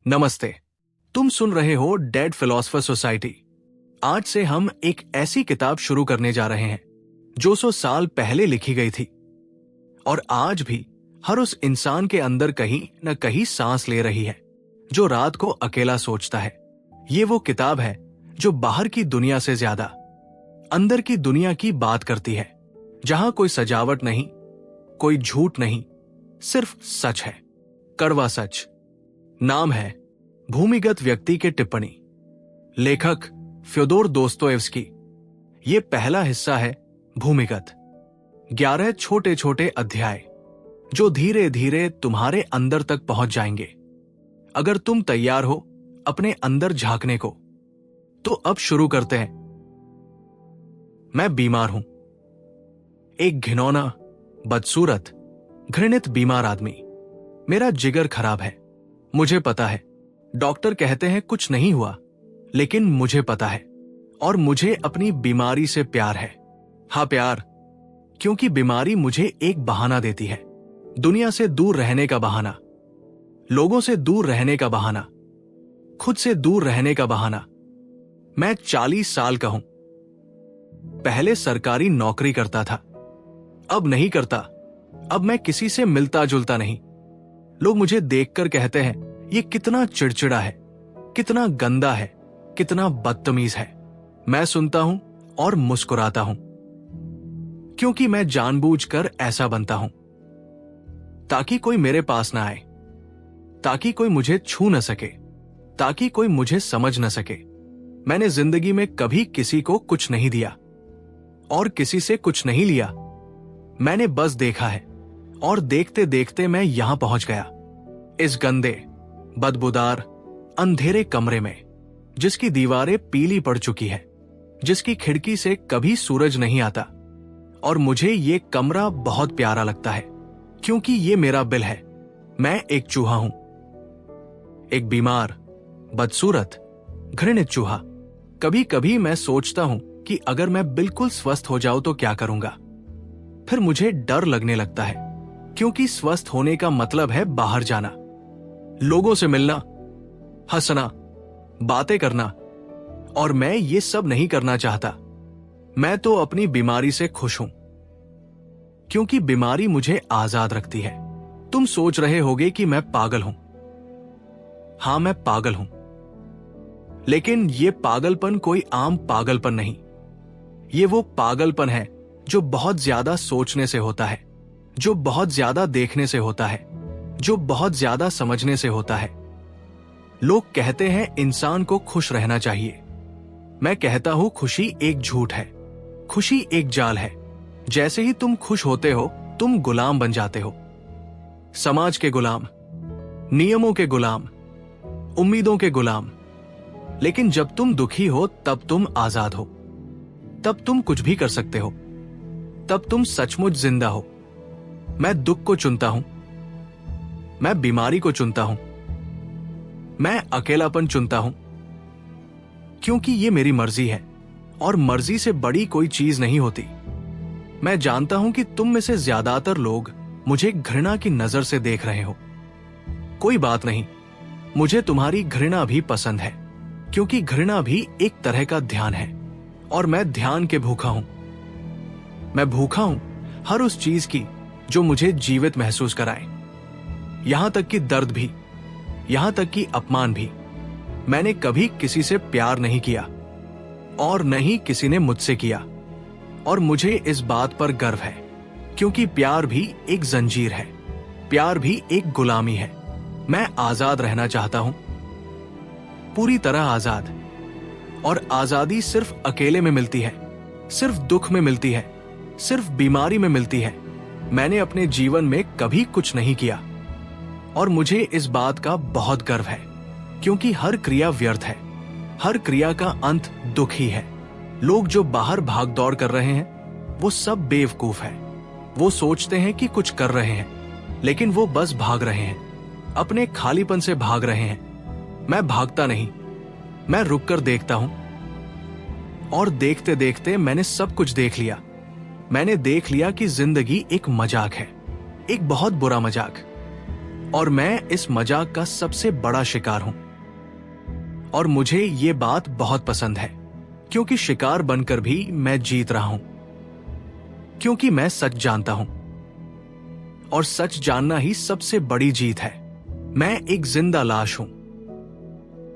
नमस्ते। तुम सुन रहे हो डेड फिलोसफर सोसाइटी। आज से हम एक ऐसी किताब शुरू करने जा रहे हैं जो 100 साल पहले लिखी गई थी और आज भी हर उस इंसान के अंदर कहीं न कहीं सांस ले रही है जो रात को अकेला सोचता है। ये वो किताब है जो बाहर की दुनिया से ज्यादा अंदर की दुनिया की बात करती है, जहां कोई सजावट नहीं, कोई झूठ नहीं, सिर्फ सच है, कड़वा सच। नाम है भूमिगत व्यक्ति के टिप्पणी। लेखक फ्योदोर दोस्तोयेव्स्की। ये पहला हिस्सा है भूमिगत। 11 छोटे छोटे अध्याय जो धीरे धीरे तुम्हारे अंदर तक पहुंच जाएंगे। अगर तुम तैयार हो अपने अंदर झांकने को, तो अब शुरू करते हैं। मैं बीमार हूं, एक घिनौना, बदसूरत, घृणित बीमार आदमी। मेरा जिगर खराब है। मुझे पता है, डॉक्टर कहते हैं कुछ नहीं हुआ, लेकिन मुझे पता है और मुझे अपनी बीमारी से प्यार है। हाँ, प्यार, क्योंकि बीमारी मुझे एक बहाना देती है। दुनिया से दूर रहने का बहाना, लोगों से दूर रहने का बहाना, खुद से दूर रहने का बहाना। मैं 40 साल का हूं। पहले सरकारी नौकरी करता था, अब नहीं करता। अब मैं किसी से मिलता जुलता नहीं। लोग मुझे देखकर कहते हैं, ये कितना चिड़चिड़ा है, कितना गंदा है, कितना बदतमीज है। मैं सुनता हूं और मुस्कुराता हूं, क्योंकि मैं जानबूझकर ऐसा बनता हूं ताकि कोई मेरे पास ना आए, ताकि कोई मुझे छू न सके, ताकि कोई मुझे समझ न सके। मैंने जिंदगी में कभी किसी को कुछ नहीं दिया और किसी से कुछ नहीं लिया। मैंने बस देखा है और देखते देखते मैं यहां पहुंच गया, इस गंदे, बदबूदार, अंधेरे कमरे में, जिसकी दीवारें पीली पड़ चुकी है, जिसकी खिड़की से कभी सूरज नहीं आता। और मुझे ये कमरा बहुत प्यारा लगता है, क्योंकि ये मेरा बिल है। मैं एक चूहा हूं, एक बीमार, बदसूरत, घृणित चूहा। कभी कभी मैं सोचता हूं कि अगर मैं बिल्कुल स्वस्थ हो जाऊं तो क्या करूंगा। फिर मुझे डर लगने लगता है, क्योंकि स्वस्थ होने का मतलब है बाहर जाना, लोगों से मिलना, हंसना, बातें करना, और मैं ये सब नहीं करना चाहता। मैं तो अपनी बीमारी से खुश हूं, क्योंकि बीमारी मुझे आजाद रखती है। तुम सोच रहे होगे कि मैं पागल हूं। हां, मैं पागल हूं, लेकिन ये पागलपन कोई आम पागलपन नहीं। ये वो पागलपन है जो बहुत ज्यादा सोचने से होता है, जो बहुत ज्यादा देखने से होता है, जो बहुत ज्यादा समझने से होता है। लोग कहते हैं इंसान को खुश रहना चाहिए। मैं कहता हूं खुशी एक झूठ है, खुशी एक जाल है। जैसे ही तुम खुश होते हो, तुम गुलाम बन जाते हो, समाज के गुलाम, नियमों के गुलाम, उम्मीदों के गुलाम। लेकिन जब तुम दुखी हो तब तुम आजाद हो, तब तुम कुछ भी कर सकते हो, तब तुम सचमुच जिंदा हो। मैं दुख को चुनता हूं, मैं बीमारी को चुनता हूं, मैं अकेलापन चुनता हूं, क्योंकि ये मेरी मर्जी है और मर्जी से बड़ी कोई चीज नहीं होती। मैं जानता हूं कि तुम में से ज्यादातर लोग मुझे घृणा की नजर से देख रहे हो। कोई बात नहीं, मुझे तुम्हारी घृणा भी पसंद है, क्योंकि घृणा भी एक तरह का ध्यान है और मैं ध्यान के भूखा हूं। मैं भूखा हूं हर उस चीज की जो मुझे जीवित महसूस कराए, यहां तक कि दर्द भी, यहां तक कि अपमान भी। मैंने कभी किसी से प्यार नहीं किया और न ही किसी ने मुझसे किया, और मुझे इस बात पर गर्व है, क्योंकि प्यार भी एक जंजीर है, प्यार भी एक गुलामी है। मैं आजाद रहना चाहता हूं, पूरी तरह आजाद। और आजादी सिर्फ अकेले में मिलती है, सिर्फ दुख में मिलती है, सिर्फ बीमारी में मिलती है। मैंने अपने जीवन में कभी कुछ नहीं किया और मुझे इस बात का बहुत गर्व है, क्योंकि हर क्रिया व्यर्थ है, हर क्रिया का अंत दुख ही है। लोग जो बाहर भाग दौड़ कर रहे हैं, वो सब बेवकूफ है। वो सोचते हैं कि कुछ कर रहे हैं, लेकिन वो बस भाग रहे हैं, अपने खालीपन से भाग रहे हैं। मैं भागता नहीं, मैं रुककर देखता हूं, और देखते देखते मैंने सब कुछ देख लिया। मैंने देख लिया कि जिंदगी एक मजाक है, एक बहुत बुरा मजाक। और मैं इस मजाक का सबसे बड़ा शिकार हूं। और मुझे ये बात बहुत पसंद है, क्योंकि शिकार बनकर भी मैं जीत रहा हूं, क्योंकि मैं सच जानता हूं। और सच जानना ही सबसे बड़ी जीत है। मैं एक जिंदा लाश हूं,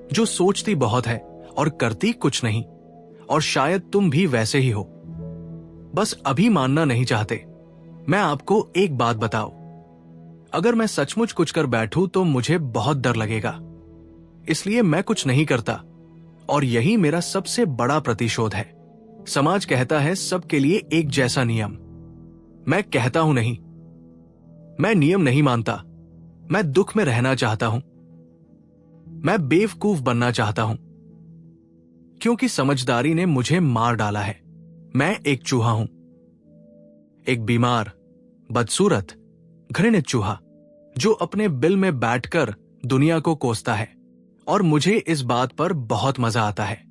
जो सोचती बहुत है और करती कुछ नहीं। और शायद तुम भी वैसे ही हो, बस अभी मानना नहीं चाहते। मैं आपको एक बात बताऊं, अगर मैं सचमुच कुछ कर बैठूं तो मुझे बहुत डर लगेगा। इसलिए मैं कुछ नहीं करता, और यही मेरा सबसे बड़ा प्रतिशोध है। समाज कहता है सबके लिए एक जैसा नियम। मैं कहता हूं नहीं, मैं नियम नहीं मानता। मैं दुख में रहना चाहता हूं। मैं बेवकूफ बनना चाहता हूं, क्योंकि समझदारी ने मुझे मार डाला है। मैं एक चूहा हूं, एक बीमार, बदसूरत, घृणित चूहा, जो अपने बिल में बैठकर दुनिया को कोसता है। और मुझे इस बात पर बहुत मजा आता है।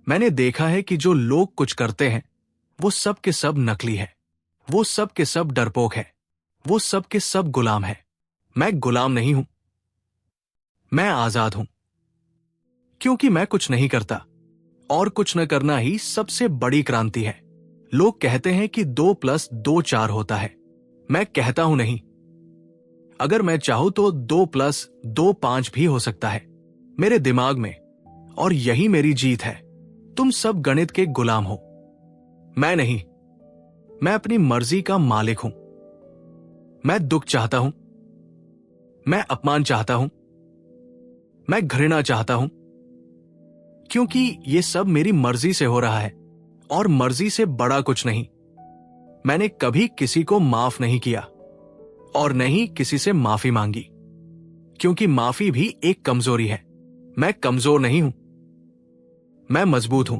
मैंने देखा है कि जो लोग कुछ करते हैं वो सब के सब नकली है, वो सब के सब डरपोक है, वो सब के सब गुलाम है। मैं गुलाम नहीं हूं, मैं आजाद हूं, क्योंकि मैं कुछ नहीं करता। और कुछ न करना ही सबसे बड़ी क्रांति है। लोग कहते हैं कि 2+2 4 होता है। मैं कहता हूं नहीं, अगर मैं चाहूं तो 2+2 5 भी हो सकता है मेरे दिमाग में। और यही मेरी जीत है। तुम सब गणित के गुलाम हो, मैं नहीं। मैं अपनी मर्जी का मालिक हूं। मैं दुख चाहता हूं, मैं अपमान चाहता हूं, मैं घृणा चाहता हूं, क्योंकि ये सब मेरी मर्जी से हो रहा है, और मर्जी से बड़ा कुछ नहीं। मैंने कभी किसी को माफ नहीं किया, और नहीं किसी से माफी मांगी, क्योंकि माफी भी एक कमजोरी है। मैं कमजोर नहीं हूं, मैं मजबूत हूं।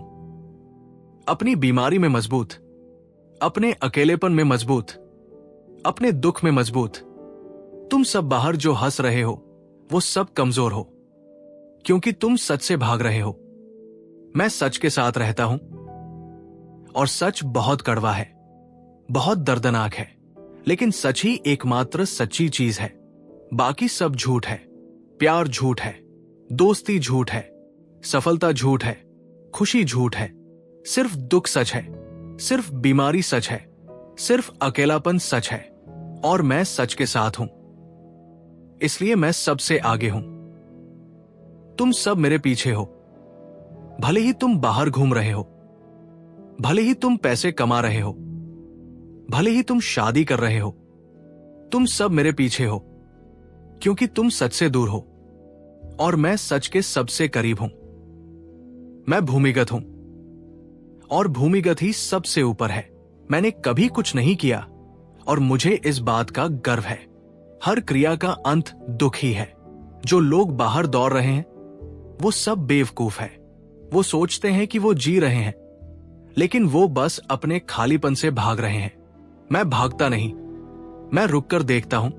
अपनी बीमारी में मजबूत, अपने अकेलेपन में मजबूत, अपने दुख में मजबूत। तुम सब बाहर जो हंस रहे हो वो सब कमजोर हो, क्योंकि तुम सच से भाग रहे हो। मैं सच के साथ रहता हूं, और सच बहुत कड़वा है, बहुत दर्दनाक है, लेकिन सच ही एकमात्र सच्ची चीज है। बाकी सब झूठ है। प्यार झूठ है, दोस्ती झूठ है, सफलता झूठ है, खुशी झूठ है। सिर्फ दुख सच है, सिर्फ बीमारी सच है, सिर्फ अकेलापन सच है। और मैं सच के साथ हूं, इसलिए मैं सबसे आगे हूं। तुम सब मेरे पीछे हो। भले ही तुम बाहर घूम रहे हो, भले ही तुम पैसे कमा रहे हो, भले ही तुम शादी कर रहे हो, तुम सब मेरे पीछे हो, क्योंकि तुम सच से दूर हो और मैं सच के सबसे करीब हूं। मैं भूमिगत हूं, और भूमिगत ही सबसे ऊपर है। मैंने कभी कुछ नहीं किया, और मुझे इस बात का गर्व है। हर क्रिया का अंत दुख ही है। जो लोग बाहर दौड़ रहे हैं वो सब बेवकूफ है। वो सोचते हैं कि वो जी रहे हैं, लेकिन वो बस अपने खालीपन से भाग रहे हैं। मैं भागता नहीं, मैं रुककर देखता हूं,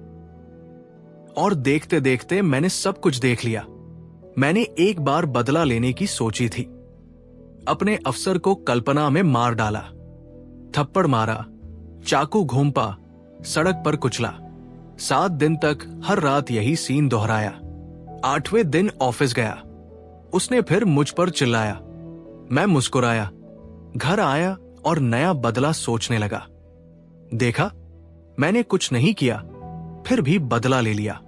और देखते देखते मैंने सब कुछ देख लिया। मैंने एक बार बदला लेने की सोची थी। अपने अफसर को कल्पना में मार डाला, थप्पड़ मारा, चाकू घोंपा, सड़क पर कुचला। 7 दिन तक हर रात यही सीन दोहराया। 8वें दिन ऑफिस गया, उसने फिर मुझ पर चिल्लाया। मैं मुस्कुराया, घर आया और नया बदला सोचने लगा। देखा, मैंने कुछ नहीं किया, फिर भी बदला ले लिया।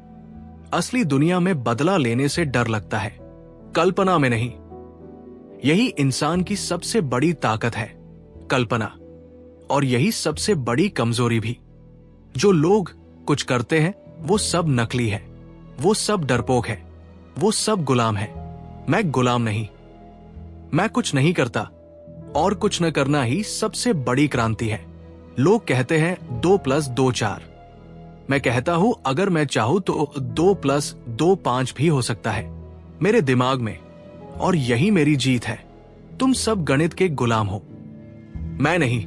असली दुनिया में बदला लेने से डर लगता है, कल्पना में नहीं। यही इंसान की सबसे बड़ी ताकत है, कल्पना। और यही सबसे बड़ी कमजोरी भी। जो लोग कुछ करते हैं वो सब नकली है, वो सब डरपोक है, वो सब गुलाम है। मैं गुलाम नहीं, मैं कुछ नहीं करता, और कुछ न करना ही सबसे बड़ी क्रांति है। लोग कहते हैं 2+2 4। मैं कहता हूं अगर मैं चाहूं तो 2+2 5 भी हो सकता है मेरे दिमाग में। और यही मेरी जीत है। तुम सब गणित के गुलाम हो, मैं नहीं।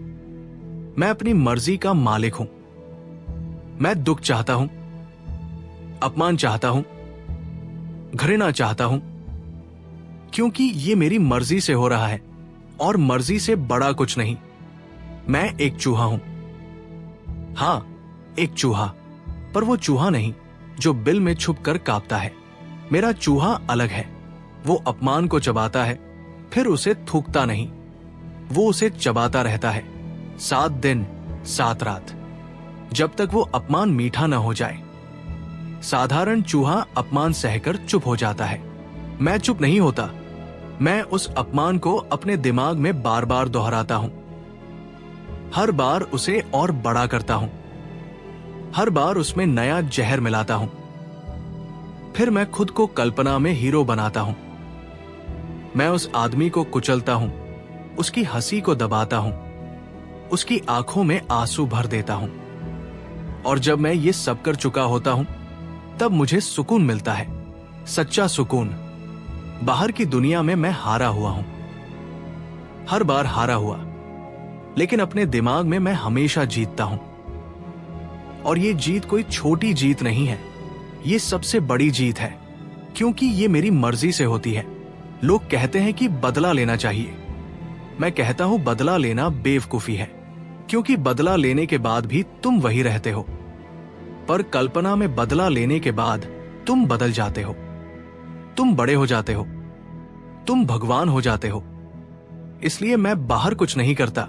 मैं अपनी मर्जी का मालिक हूं। मैं दुख चाहता हूं, अपमान चाहता हूं, घृणा चाहता हूं, क्योंकि ये मेरी मर्जी से हो रहा है, और मर्जी से बड़ा कुछ नहीं। मैं एक चूहा हूं। हां, एक चूहा, पर वो चूहा नहीं जो बिल में छुप कर कांपता है। मेरा चूहा अलग है। वो अपमान को चबाता है, फिर उसे थूकता नहीं, वो उसे चबाता रहता है 7 दिन 7 रात, जब तक वो अपमान मीठा न हो जाए। साधारण चूहा अपमान सहकर चुप हो जाता है। मैं चुप नहीं होता। मैं उस अपमान को अपने दिमाग में बार बार दोहराता हूं। हर बार उसे और बड़ा करता हूं। हर बार उसमें नया जहर मिलाता हूं। फिर मैं खुद को कल्पना में हीरो बनाता हूं। मैं उस आदमी को कुचलता हूं, उसकी हंसी को दबाता हूं, उसकी आंखों में आंसू भर देता हूं। और जब मैं ये सब कर चुका होता हूं, तब मुझे सुकून मिलता है, सच्चा सुकून। बाहर की दुनिया में मैं हारा हुआ हूं, हर बार हारा हुआ, लेकिन अपने दिमाग में मैं हमेशा जीतता हूं। और ये जीत कोई छोटी जीत नहीं है, ये सबसे बड़ी जीत है, क्योंकि ये मेरी मर्जी से होती है। लोग कहते हैं कि बदला लेना चाहिए। मैं कहता हूं बदला लेना बेवकूफी है, क्योंकि बदला लेने के बाद भी तुम वही रहते हो। पर कल्पना में बदला लेने के बाद तुम बदल जाते हो, तुम बड़े हो जाते हो, तुम भगवान हो जाते हो। इसलिए मैं बाहर कुछ नहीं करता।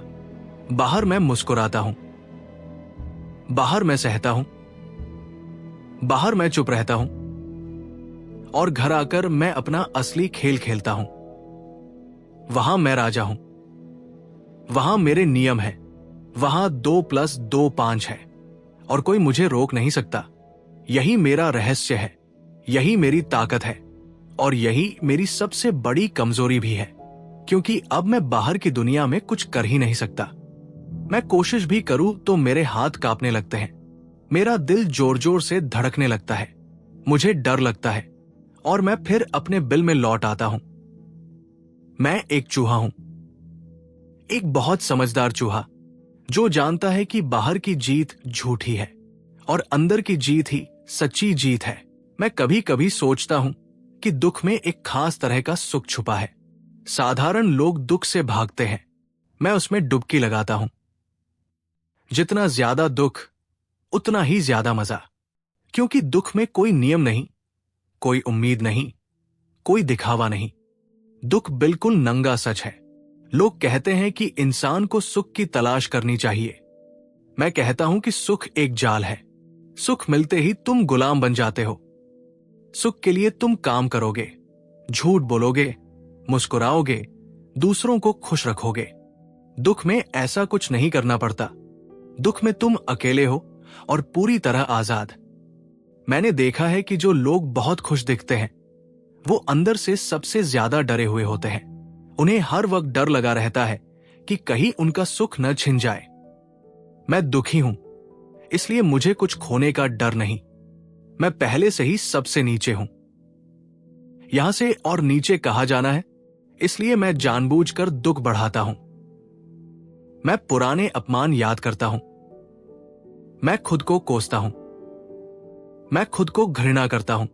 बाहर मैं मुस्कुराता हूं, बाहर मैं सहता हूं, बाहर मैं चुप रहता हूं, और घर आकर मैं अपना असली खेल खेलता हूं। वहां मैं राजा हूं, वहां मेरे नियम हैं, वहां 2+2 5 है, और कोई मुझे रोक नहीं सकता। यही मेरा रहस्य है, यही मेरी ताकत है, और यही मेरी सबसे बड़ी कमजोरी भी है, क्योंकि अब मैं बाहर की दुनिया में कुछ कर ही नहीं सकता। मैं कोशिश भी करूं तो मेरे हाथ कांपने लगते हैं, मेरा दिल जोर जोर से धड़कने लगता है, मुझे डर लगता है, और मैं फिर अपने बिल में लौट आता हूं। मैं एक चूहा हूं, एक बहुत समझदार चूहा, जो जानता है कि बाहर की जीत झूठी है और अंदर की जीत ही सच्ची जीत है। मैं कभी कभी सोचता हूं कि दुख में एक खास तरह का सुख छुपा है। साधारण लोग दुख से भागते हैं, मैं उसमें डुबकी लगाता हूं। जितना ज्यादा दुख, उतना ही ज्यादा मजा, क्योंकि दुख में कोई नियम नहीं, कोई उम्मीद नहीं, कोई दिखावा नहीं। दुख बिल्कुल नंगा सच है। लोग कहते हैं कि इंसान को सुख की तलाश करनी चाहिए। मैं कहता हूं कि सुख एक जाल है। सुख मिलते ही तुम गुलाम बन जाते हो। सुख के लिए तुम काम करोगे, झूठ बोलोगे, मुस्कुराओगे, दूसरों को खुश रखोगे। दुख में ऐसा कुछ नहीं करना पड़ता। दुख में तुम अकेले हो और पूरी तरह आजाद। मैंने देखा है कि जो लोग बहुत खुश दिखते हैं, वो अंदर से सबसे ज्यादा डरे हुए होते हैं। उन्हें हर वक्त डर लगा रहता है कि कहीं उनका सुख न छिन जाए। मैं दुखी हूं, इसलिए मुझे कुछ खोने का डर नहीं। मैं पहले से ही सबसे नीचे हूं। यहां से और नीचे कहा जाना है, इसलिए मैं जानबूझकर दुख बढ़ाता हूं। मैं पुराने अपमान याद करता हूं। मैं खुद को कोसता हूं। मैं खुद को घृणा करता हूं।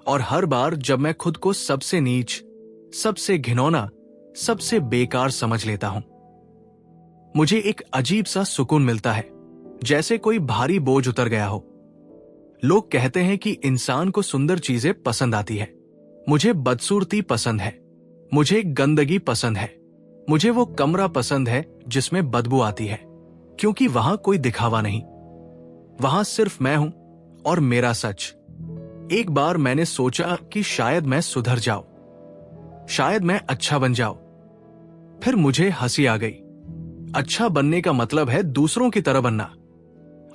और हर बार जब मैं खुद को सबसे नीच, सबसे घिनौना, सबसे बेकार समझ लेता हूं, मुझे एक अजीब सा सुकून मिलता है, जैसे कोई भारी बोझ उतर गया हो। लोग कहते हैं कि इंसान को सुंदर चीजें पसंद आती है। मुझे बदसूरती पसंद है, मुझे गंदगी पसंद है, मुझे वो कमरा पसंद है जिसमें बदबू आती है, क्योंकि वहां कोई दिखावा नहीं, वहां सिर्फ मैं हूं और मेरा सच। एक बार मैंने सोचा कि शायद मैं सुधर जाऊं, शायद मैं अच्छा बन जाऊं। फिर मुझे हंसी आ गई। अच्छा बनने का मतलब है दूसरों की तरह बनना,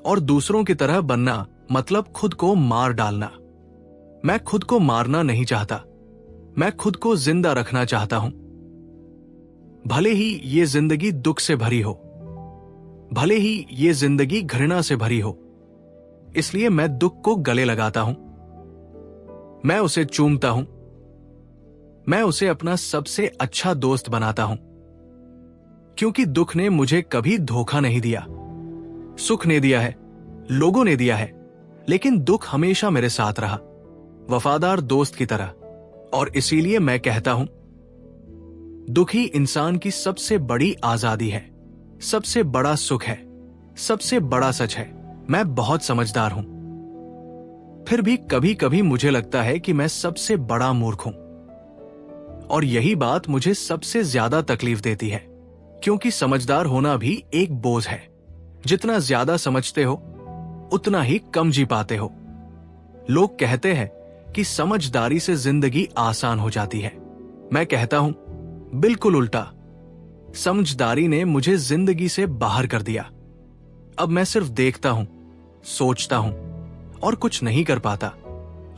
और दूसरों की तरह बनना मतलब खुद को मार डालना। मैं खुद को मारना नहीं चाहता, मैं खुद को जिंदा रखना चाहता हूं। भले ही ये जिंदगी दुख से भरी हो, भले ही ये जिंदगी घृणा से भरी हो, इसलिए मैं दुख को गले लगाता हूं। मैं उसे चूमता हूं। मैं उसे अपना सबसे अच्छा दोस्त बनाता हूं, क्योंकि दुख ने मुझे कभी धोखा नहीं दिया। सुख ने दिया है, लोगों ने दिया है, लेकिन दुख हमेशा मेरे साथ रहा, वफादार दोस्त की तरह। और इसीलिए मैं कहता हूं, दुख ही इंसान की सबसे बड़ी आजादी है, सबसे बड़ा सुख है, सबसे बड़ा सच है। मैं बहुत समझदार हूं, फिर भी कभी कभी मुझे लगता है कि मैं सबसे बड़ा मूर्ख हूं। और यही बात मुझे सबसे ज्यादा तकलीफ देती है, क्योंकि समझदार होना भी एक बोझ है। जितना ज्यादा समझते हो उतना ही कम जी पाते हो। लोग कहते हैं कि समझदारी से जिंदगी आसान हो जाती है। मैं कहता हूं बिल्कुल उल्टा। समझदारी ने मुझे जिंदगी से बाहर कर दिया। अब मैं सिर्फ देखता हूं, सोचता हूं और कुछ नहीं कर पाता।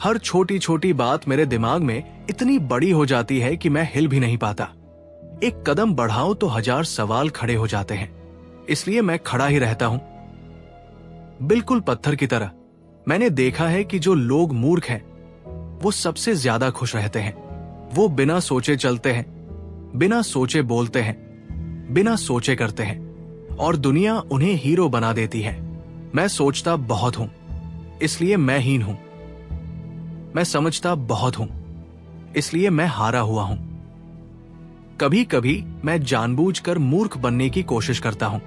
हर छोटी छोटी बात मेरे दिमाग में इतनी बड़ी हो जाती है कि मैं हिल भी नहीं पाता। एक कदम बढ़ाओ तो 1000 सवाल खड़े हो जाते हैं। इसलिए मैं खड़ा ही रहता हूं, बिल्कुल पत्थर की तरह। मैंने देखा है कि जो लोग मूर्ख हैं वो सबसे ज्यादा खुश रहते हैं। वो बिना सोचे चलते हैं, बिना सोचे बोलते हैं, बिना सोचे करते हैं और दुनिया उन्हें हीरो बना देती है। मैं सोचता बहुत हूं, इसलिए मैं हीन हूं। मैं समझता बहुत हूं, इसलिए मैं हारा हुआ हूं। कभी कभी मैं जानबूझकर मूर्ख बनने की कोशिश करता हूं।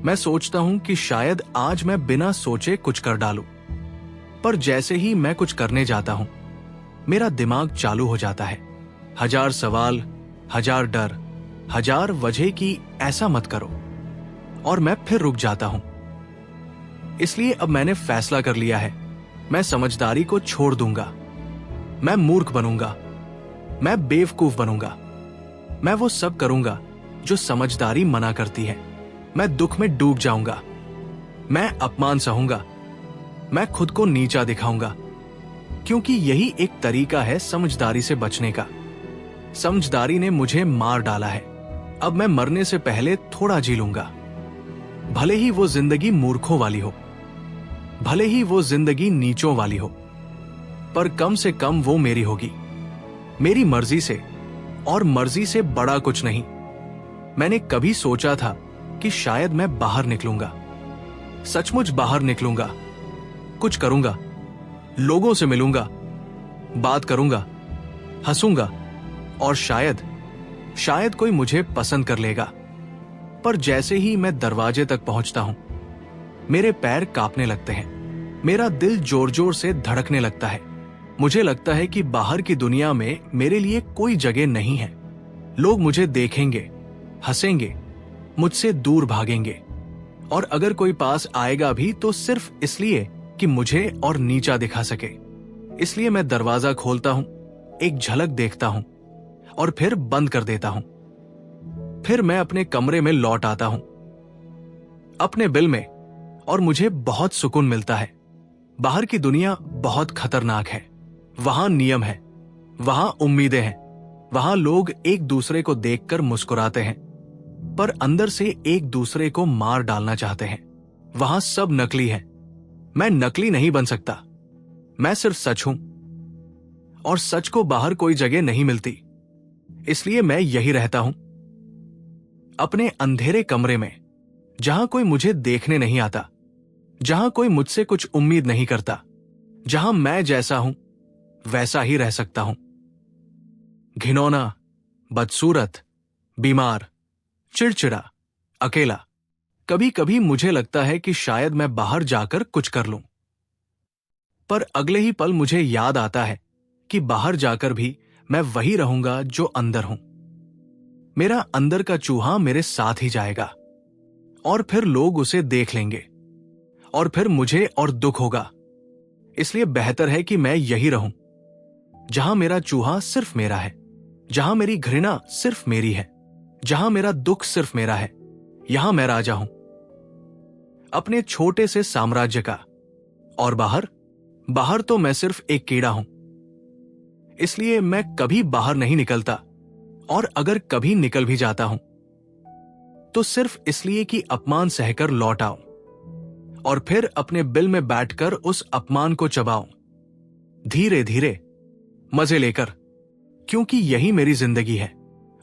मैं सोचता हूं कि शायद आज मैं बिना सोचे कुछ कर डालूं, पर जैसे ही मैं कुछ करने जाता हूं मेरा दिमाग चालू हो जाता है। 1000 सवाल, 1000 डर, 1000 वजह की ऐसा मत करो, और मैं फिर रुक जाता हूं। इसलिए अब मैंने फैसला कर लिया है, मैं समझदारी को छोड़ दूंगा। मैं मूर्ख बनूंगा, मैं बेवकूफ बनूंगा। मैं वो सब करूंगा जो समझदारी मना करती है। मैं दुख में डूब जाऊंगा, मैं अपमान सहूंगा, मैं खुद को नीचा दिखाऊंगा, क्योंकि यही एक तरीका है समझदारी से बचने का। समझदारी ने मुझे मार डाला है। अब मैं मरने से पहले थोड़ा जी लूंगा। भले ही वो जिंदगी मूर्खों वाली हो, भले ही वो जिंदगी नीचों वाली हो, पर कम से कम वो मेरी होगी, मेरी मर्जी से, और मर्जी से बड़ा कुछ नहीं। मैंने कभी सोचा था कि शायद मैं बाहर निकलूंगा, सचमुच बाहर निकलूंगा, कुछ करूंगा, लोगों से मिलूंगा, बात करूंगा, हंसूंगा और शायद कोई मुझे पसंद कर लेगा। पर जैसे ही मैं दरवाजे तक पहुंचता हूं मेरे पैर कांपने लगते हैं, मेरा दिल जोर जोर से धड़कने लगता है। मुझे लगता है कि बाहर की दुनिया में मेरे लिए कोई जगह नहीं है। लोग मुझे देखेंगे, हंसेंगे, मुझसे दूर भागेंगे, और अगर कोई पास आएगा भी तो सिर्फ इसलिए कि मुझे और नीचा दिखा सके। इसलिए मैं दरवाजा खोलता हूं, एक झलक देखता हूं और फिर बंद कर देता हूं। फिर मैं अपने कमरे में लौट आता हूं, अपने बिल में, और मुझे बहुत सुकून मिलता है। बाहर की दुनिया बहुत खतरनाक है। वहां नियम है, वहां उम्मीदें हैं, वहां लोग एक दूसरे को देखकर मुस्कुराते हैं पर अंदर से एक दूसरे को मार डालना चाहते हैं। वहां सब नकली है। मैं नकली नहीं बन सकता, मैं सिर्फ सच हूं, और सच को बाहर कोई जगह नहीं मिलती। इसलिए मैं यही रहता हूं, अपने अंधेरे कमरे में, जहां कोई मुझे देखने नहीं आता, जहां कोई मुझसे कुछ उम्मीद नहीं करता, जहां मैं जैसा हूं वैसा ही रह सकता हूं। घिनौना, बदसूरत, बीमार, चिड़चिड़ा, अकेला। कभी कभी मुझे लगता है कि शायद मैं बाहर जाकर कुछ कर लूं, पर अगले ही पल मुझे याद आता है कि बाहर जाकर भी मैं वही रहूंगा जो अंदर हूं। मेरा अंदर का चूहा मेरे साथ ही जाएगा, और फिर लोग उसे देख लेंगे, और फिर मुझे और दुख होगा। इसलिए बेहतर है कि मैं यही रहूं, जहां मेरा चूहा सिर्फ मेरा है, जहां मेरी घृणा सिर्फ मेरी है, जहां मेरा दुख सिर्फ मेरा है। यहां मैं राजा हूं, अपने छोटे से साम्राज्य का। और बाहर तो मैं सिर्फ एक कीड़ा हूं। इसलिए मैं कभी बाहर नहीं निकलता, और अगर कभी निकल भी जाता हूं तो सिर्फ इसलिए कि अपमान सहकर लौट आऊं, और फिर अपने बिल में बैठकर उस अपमान को चबाऊं, धीरे धीरे, मजे लेकर, क्योंकि यही मेरी जिंदगी है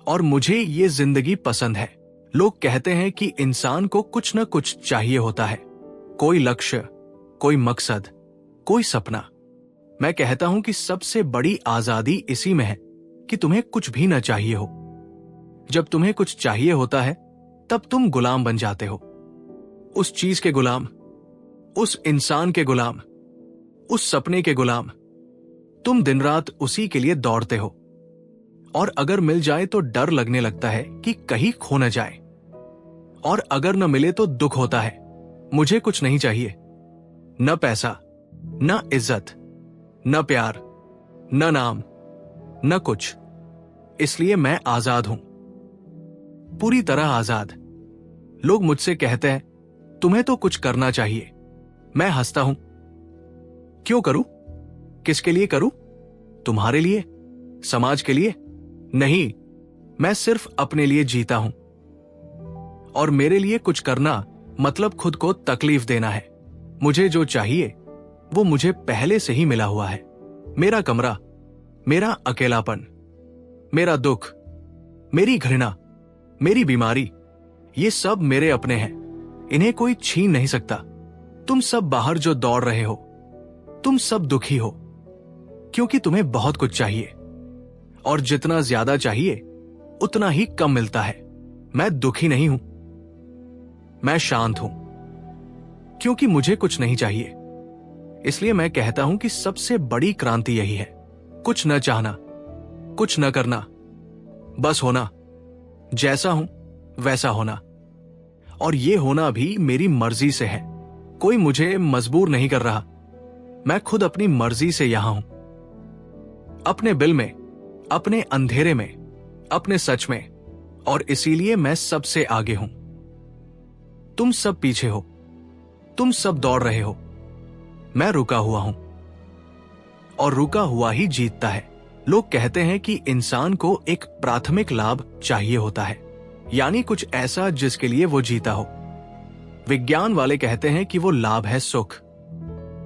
और मुझे ये जिंदगी पसंद है। लोग कहते हैं कि इंसान को कुछ न कुछ चाहिए होता है, कोई लक्ष्य, कोई मकसद, कोई सपना। मैं कहता हूं कि सबसे बड़ी आजादी इसी में है कि तुम्हें कुछ भी न चाहिए हो। जब तुम्हें कुछ चाहिए होता है तब तुम गुलाम बन जाते हो, उस चीज के गुलाम, उस इंसान के गुलाम, उस सपने के गुलाम। तुम दिन रात उसी के लिए दौड़ते हो, और अगर मिल जाए तो डर लगने लगता है कि कहीं खो न जाए, और अगर न मिले तो दुख होता है। मुझे कुछ नहीं चाहिए, न पैसा, न इज्जत, न प्यार, न नाम, न कुछ। इसलिए मैं आजाद हूं, पूरी तरह आजाद। लोग मुझसे कहते हैं, तुम्हें तो कुछ करना चाहिए। मैं हंसता हूं, क्यों करूं? किसके लिए करूं? तुम्हारे लिए? समाज के लिए? नहीं, मैं सिर्फ अपने लिए जीता हूं। और मेरे लिए कुछ करना मतलब खुद को तकलीफ देना है। मुझे जो चाहिए वो मुझे पहले से ही मिला हुआ है। मेरा कमरा, मेरा अकेलापन, मेरा दुख, मेरी घृणा, मेरी बीमारी, ये सब मेरे अपने हैं। इन्हें कोई छीन नहीं सकता। तुम सब बाहर जो दौड़ रहे हो, तुम सब दुखी हो क्योंकि तुम्हें बहुत कुछ चाहिए, और जितना ज्यादा चाहिए उतना ही कम मिलता है। मैं दुखी नहीं हूं, मैं शांत हूं, क्योंकि मुझे कुछ नहीं चाहिए। इसलिए मैं कहता हूं कि सबसे बड़ी क्रांति यही है, कुछ न चाहना, कुछ न करना, बस होना, जैसा हूं वैसा होना। और ये होना भी मेरी मर्जी से है। कोई मुझे मजबूर नहीं कर रहा। मैं खुद अपनी मर्जी से यहां हूं, अपने बिल में, अपने अंधेरे में, अपने सच में, और इसीलिए मैं सबसे आगे हूं। तुम सब पीछे हो, तुम सब दौड़ रहे हो, मैं रुका हुआ हूं, और रुका हुआ ही जीतता है। लोग कहते हैं कि इंसान को एक प्राथमिक लाभ चाहिए होता है, यानी कुछ ऐसा जिसके लिए वो जीता हो। विज्ञान वाले कहते हैं कि वो लाभ है सुख।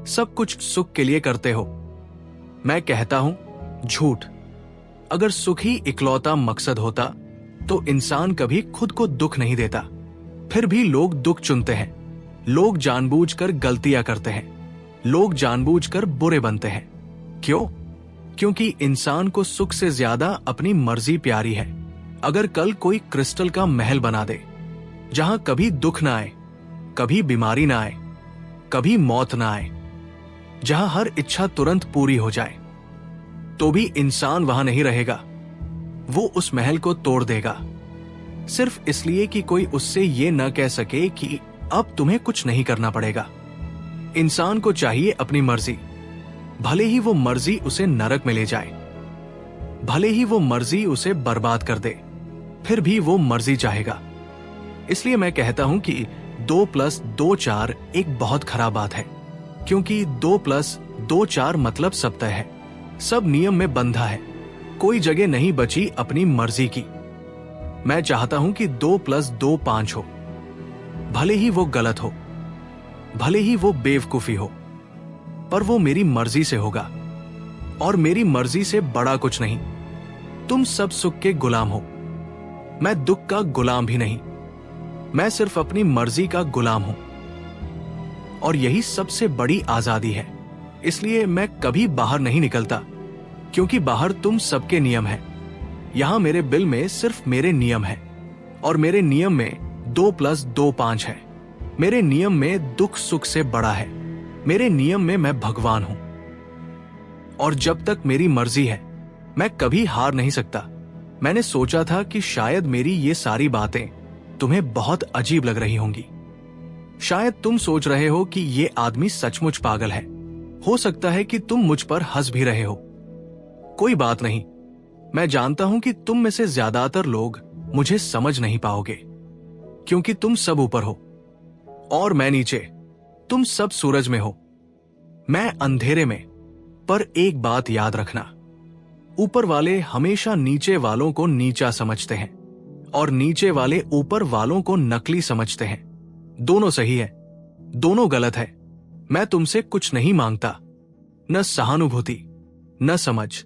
सब कुछ सुख के लिए करते हो। मैं कहता हूं झूठ। अगर सुख ही इकलौता मकसद होता तो इंसान कभी खुद को दुख नहीं देता। फिर भी लोग दुख चुनते हैं। लोग जानबूझकर गलतियां करते हैं। लोग जानबूझकर बुरे बनते हैं। क्यों? क्योंकि इंसान को सुख से ज्यादा अपनी मर्जी प्यारी है। अगर कल कोई क्रिस्टल का महल बना दे, जहां कभी दुख ना आए, कभी बीमारी ना आए, कभी मौत ना आए, जहां हर इच्छा तुरंत पूरी हो जाए, तो भी इंसान वहां नहीं रहेगा। वो उस महल को तोड़ देगा, सिर्फ इसलिए कि कोई उससे ये न कह सके कि अब तुम्हें कुछ नहीं करना पड़ेगा। इंसान को चाहिए अपनी मर्जी, भले ही वो मर्जी उसे नरक में ले जाए, भले ही वो मर्जी उसे बर्बाद कर दे, फिर भी वो मर्जी चाहेगा। इसलिए मैं कहता हूं कि 2 + 2 4 एक बहुत खराब बात है, क्योंकि 2 + 2 4 मतलब सब तय है, सब नियम में बंधा है, कोई जगह नहीं बची अपनी मर्जी की। मैं चाहता हूं कि 2 + 2 5 हो, भले ही वो गलत हो, भले ही वो बेवकूफी हो, पर वो मेरी मर्जी से होगा, और मेरी मर्जी से बड़ा कुछ नहीं। तुम सब सुख के गुलाम हो, मैं दुख का गुलाम भी नहीं। मैं सिर्फ अपनी मर्जी का गुलाम हूं, और यही सबसे बड़ी आजादी है। इसलिए मैं कभी बाहर नहीं निकलता, क्योंकि बाहर तुम सबके नियम हैं। यहां मेरे बिल में सिर्फ मेरे नियम हैं, और मेरे नियम में 2 + 2 5 है। मेरे नियम में दुख सुख से बड़ा है। मेरे नियम में मैं भगवान हूं, और जब तक मेरी मर्जी है मैं कभी हार नहीं सकता। मैंने सोचा था कि शायद मेरी ये सारी बातें तुम्हें बहुत अजीब लग रही होंगी। शायद तुम सोच रहे हो कि ये आदमी सचमुच पागल है। हो सकता है कि तुम मुझ पर हंस भी रहे हो। कोई बात नहीं, मैं जानता हूं कि तुम में से ज्यादातर लोग मुझे समझ नहीं पाओगे, क्योंकि तुम सब ऊपर हो और मैं नीचे। तुम सब सूरज में हो, मैं अंधेरे में। पर एक बात याद रखना, ऊपर वाले हमेशा नीचे वालों को नीचा समझते हैं, और नीचे वाले ऊपर वालों को नकली समझते हैं। दोनों सही है, दोनों गलत है। मैं तुमसे कुछ नहीं मांगता, न सहानुभूति, न समझ,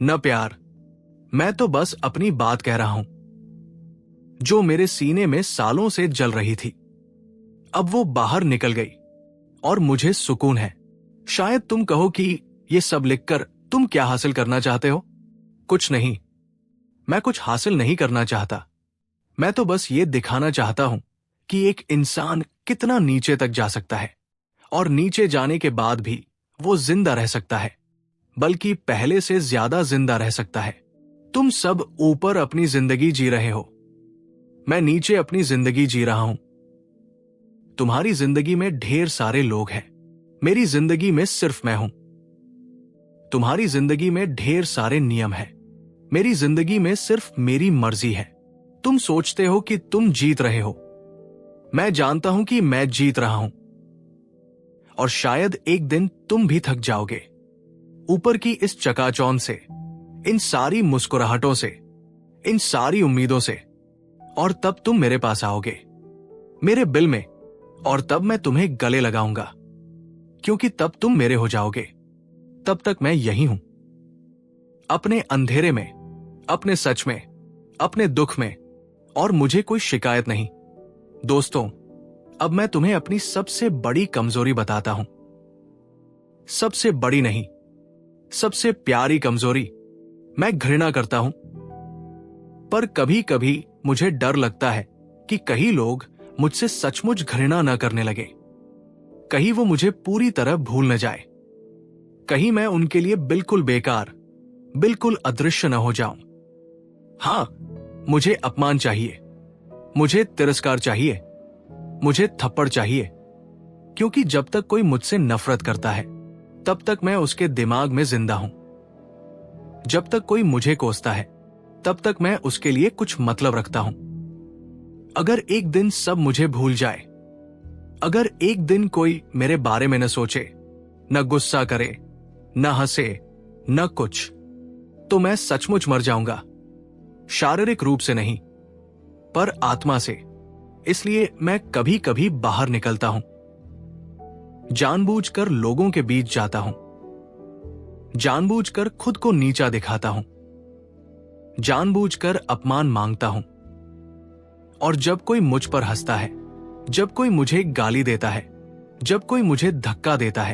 न प्यार। मैं तो बस अपनी बात कह रहा हूं, जो मेरे सीने में सालों से जल रही थी। अब वो बाहर निकल गई और मुझे सुकून है। शायद तुम कहो कि ये सब लिखकर तुम क्या हासिल करना चाहते हो? कुछ नहीं, मैं कुछ हासिल नहीं करना चाहता। मैं तो बस ये दिखाना चाहता हूं कि एक इंसान कितना नीचे तक जा सकता है, और नीचे जाने के बाद भी वो जिंदा रह सकता है, बल्कि पहले से ज्यादा जिंदा रह सकता है। तुम सब ऊपर अपनी जिंदगी जी रहे हो, मैं नीचे अपनी जिंदगी जी रहा हूं। तुम्हारी जिंदगी में ढेर सारे लोग हैं, मेरी जिंदगी में सिर्फ मैं हूं। तुम्हारी जिंदगी में ढेर सारे नियम हैं, मेरी जिंदगी में सिर्फ मेरी मर्जी है। तुम सोचते हो कि तुम जीत रहे हो, मैं जानता हूं कि मैं जीत रहा हूं। और शायद एक दिन तुम भी थक जाओगे ऊपर की इस चकाचौंध से, इन सारी मुस्कुराहटों से, इन सारी उम्मीदों से, और तब तुम मेरे पास आओगे, मेरे बिल में, और तब मैं तुम्हें गले लगाऊंगा, क्योंकि तब तुम मेरे हो जाओगे। तब तक मैं यही हूं, अपने अंधेरे में, अपने सच में, अपने दुख में, और मुझे कोई शिकायत नहीं। दोस्तों, अब मैं तुम्हें अपनी सबसे बड़ी कमजोरी बताता हूं। सबसे बड़ी नहीं, सबसे प्यारी कमजोरी। मैं घृणा करता हूं, पर कभी कभी मुझे डर लगता है कि कहीं लोग मुझसे सचमुच घृणा न करने लगे, कहीं वो मुझे पूरी तरह भूल न जाए, कहीं मैं उनके लिए बिल्कुल बेकार, बिल्कुल अदृश्य न हो जाऊं। हां, मुझे अपमान चाहिए, मुझे तिरस्कार चाहिए, मुझे थप्पड़ चाहिए, क्योंकि जब तक कोई मुझसे नफरत करता है तब तक मैं उसके दिमाग में जिंदा हूं। जब तक कोई मुझे कोसता है तब तक मैं उसके लिए कुछ मतलब रखता हूं। अगर एक दिन सब मुझे भूल जाए, अगर एक दिन कोई मेरे बारे में न सोचे, न गुस्सा करे, न हंसे, न कुछ, तो मैं सचमुच मर जाऊंगा। शारीरिक रूप से नहीं, पर आत्मा से। इसलिए मैं कभी कभी बाहर निकलता हूं, जानबूझकर लोगों के बीच जाता हूं, जानबूझकर खुद को नीचा दिखाता हूं, जानबूझकर अपमान मांगता हूं। और जब कोई मुझ पर हंसता है, जब कोई मुझे गाली देता है, जब कोई मुझे धक्का देता है,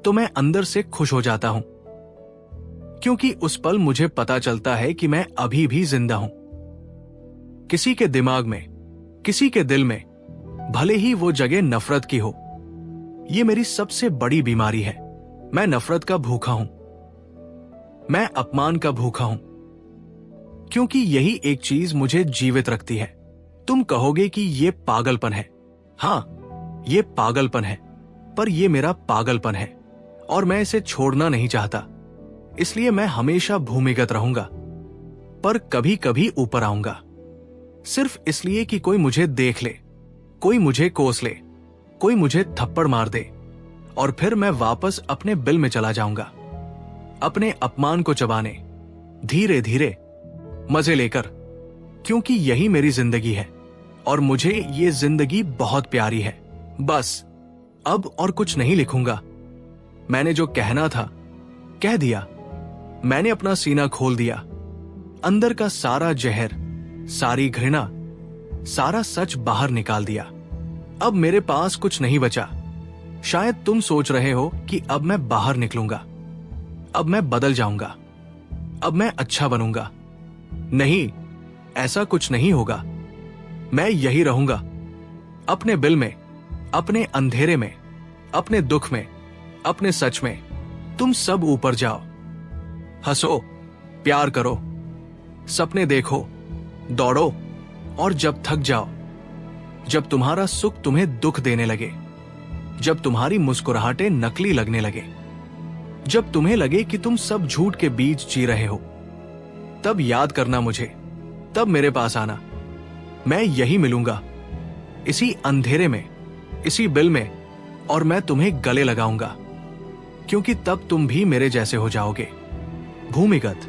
तो मैं अंदर से खुश हो जाता हूं, क्योंकि उस पल मुझे पता चलता है कि मैं अभी भी जिंदा हूं। किसी के दिमाग में, किसी के दिल में, भले ही वो जगह नफरत की हो, ये मेरी सबसे बड़ी बीमारी है। मैं नफरत का भूखा हूं, मैं अपमान का भूखा हूं, क्योंकि यही एक चीज मुझे जीवित रखती है। तुम कहोगे कि ये पागलपन है। हां, ये पागलपन है, पर ये मेरा पागलपन है और मैं इसे छोड़ना नहीं चाहता। इसलिए मैं हमेशा भूमिगत रहूंगा, पर कभी कभी ऊपर आऊंगा, सिर्फ इसलिए कि कोई मुझे देख ले, कोई मुझे कोस ले, कोई मुझे थप्पड़ मार दे, और फिर मैं वापस अपने बिल में चला जाऊंगा, अपने अपमान को चबाने, धीरे धीरे, मजे लेकर, क्योंकि यही मेरी जिंदगी है और मुझे ये जिंदगी बहुत प्यारी है। बस अब और कुछ नहीं लिखूंगा। मैंने जो कहना था कह दिया। मैंने अपना सीना खोल दिया, अंदर का सारा जहर, सारी घृणा, सारा सच बाहर निकाल दिया। अब मेरे पास कुछ नहीं बचा। शायद तुम सोच रहे हो कि अब मैं बाहर निकलूंगा, अब मैं बदल जाऊंगा, अब मैं अच्छा बनूंगा। नहीं, ऐसा कुछ नहीं होगा। मैं यही रहूंगा, अपने बिल में, अपने अंधेरे में, अपने दुख में, अपने सच में। तुम सब ऊपर जाओ, हंसो, प्यार करो, सपने देखो, दौड़ो, और जब थक जाओ, जब तुम्हारा सुख तुम्हें दुख देने लगे, जब तुम्हारी मुस्कुराहटें नकली लगने लगे, जब तुम्हें लगे कि तुम सब झूठ के बीच जी रहे हो, तब याद करना मुझे, तब मेरे पास आना। मैं यही मिलूंगा, इसी अंधेरे में, इसी बिल में, और मैं तुम्हें गले लगाऊंगा, क्योंकि तब तुम भी मेरे जैसे हो जाओगे, भूमिगत।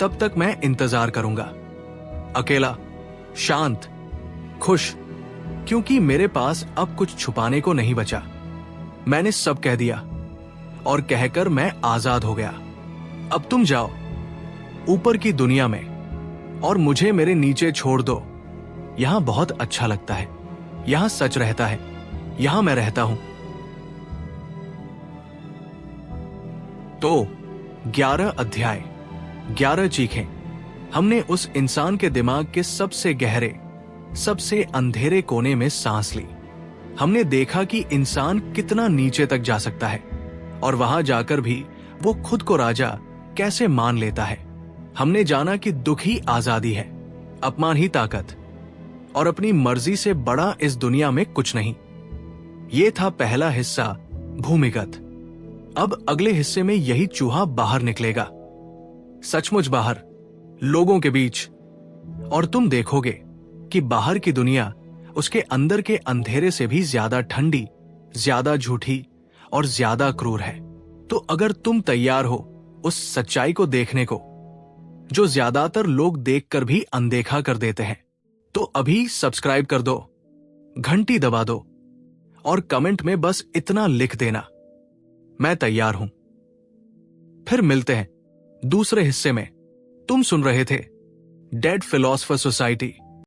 तब तक मैं इंतजार करूंगा, अकेला, शांत, खुश, क्योंकि मेरे पास अब कुछ छुपाने को नहीं बचा। मैंने सब कह दिया और कहकर मैं आजाद हो गया। अब तुम जाओ ऊपर की दुनिया में और मुझे मेरे नीचे छोड़ दो। यहां बहुत अच्छा लगता है, यहां सच रहता है, यहां मैं रहता हूं। तो 11 अध्याय, 11 चीखें। हमने उस इंसान के दिमाग के सबसे गहरे, सबसे अंधेरे कोने में सांस ली। हमने देखा कि इंसान कितना नीचे तक जा सकता है और वहां जाकर भी वो खुद को राजा कैसे मान लेता है। हमने जाना कि दुख ही आजादी है, अपमान ही ताकत, और अपनी मर्जी से बड़ा इस दुनिया में कुछ नहीं। ये था पहला हिस्सा, भूमिगत। अब अगले हिस्से में यही चूहा बाहर निकलेगा, सचमुच बाहर, लोगों के बीच, और तुम देखोगे कि बाहर की दुनिया उसके अंदर के अंधेरे से भी ज्यादा ठंडी, ज्यादा झूठी और ज्यादा क्रूर है। तो अगर तुम तैयार हो उस सच्चाई को देखने को जो ज्यादातर लोग देखकर भी अनदेखा कर देते हैं, तो अभी सब्सक्राइब कर दो, घंटी दबा दो और कमेंट में बस इतना लिख देना, मैं तैयार हूं। फिर मिलते हैं दूसरे हिस्से में। तुम सुन रहे थे डेड फिलोसफर सोसाइटी।